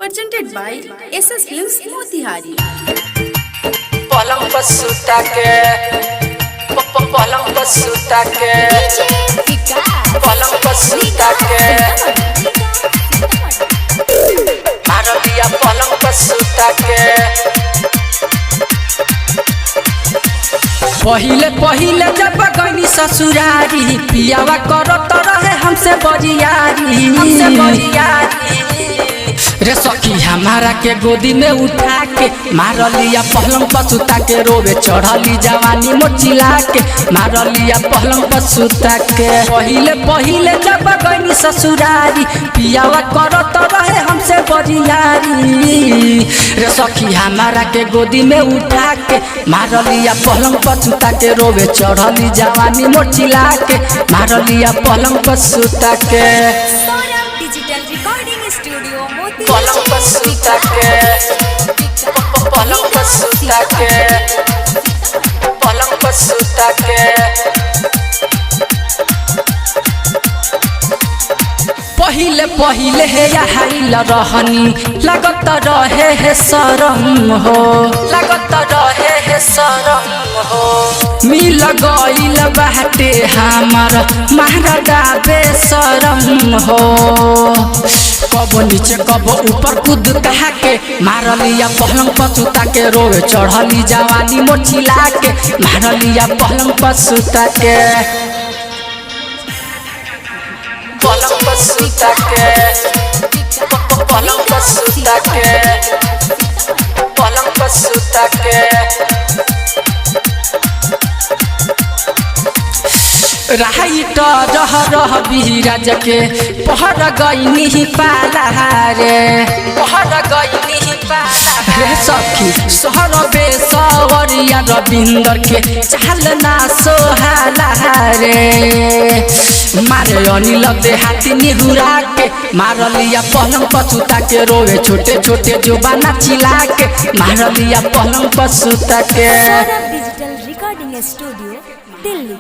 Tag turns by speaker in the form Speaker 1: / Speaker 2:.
Speaker 1: presented by SS Films Motihari.
Speaker 2: पलंग पर सुता के पलंग पर सुता के पलंग पर सुता के मार दिया पलंग पर सुता के। पहिले पहिले जब गईनी ससुरारी पियावा करत रहे हमसे बरियारी रे सखी हमारा के गोदी में उठा के मार लिया पलंग पर सुता के रोवे चढ़ली जवानी मोचिला के मार लिया पलंग पर सुता के। पहिले पहिले जब गईनी ससुरारी पियावा करत रहे हमसे बरियारी रे सखी हमारा के गोदी में उठा के मार लिया पलंग पर सुता के रोवे चढ़ली जवानी मोचिला के मार लिया पलंग पर सुता के।
Speaker 3: डिजिटल रिकॉर्डिंग स्टूडियो
Speaker 2: पलंग पर सुता के पलंग पर सुता के पलंग पर सुता के। पहिले पहिले हे हाइल रहनी लगत रहे है शरम हो लगत रहे है शरम हो मिल गइल बाटे हमर महाराजा बेशरम हो। कब नीचे कब ऊपर कूद कहा के मार लिया पलंग पर सुता के रोवे चढ़ली जवानी मोचिला के मार लिया पलंग पर सुता के। पलंग पर सुता के पलंग पर सुता के पलंग पर सुता के। राइट रह बिराज के पहर गईनी पाला रे पहर गईनी पाला रे सखी सहर बेसवरिया रविंदर के चालना सोहाला रे मारे अनिल देहाती निहुरा के मार लिया पलंग पर सुता के रोवे छोटे छोटे जुबाना चिला के मार लिया पलंग पर सुता के।
Speaker 3: Digital recording studio Delhi.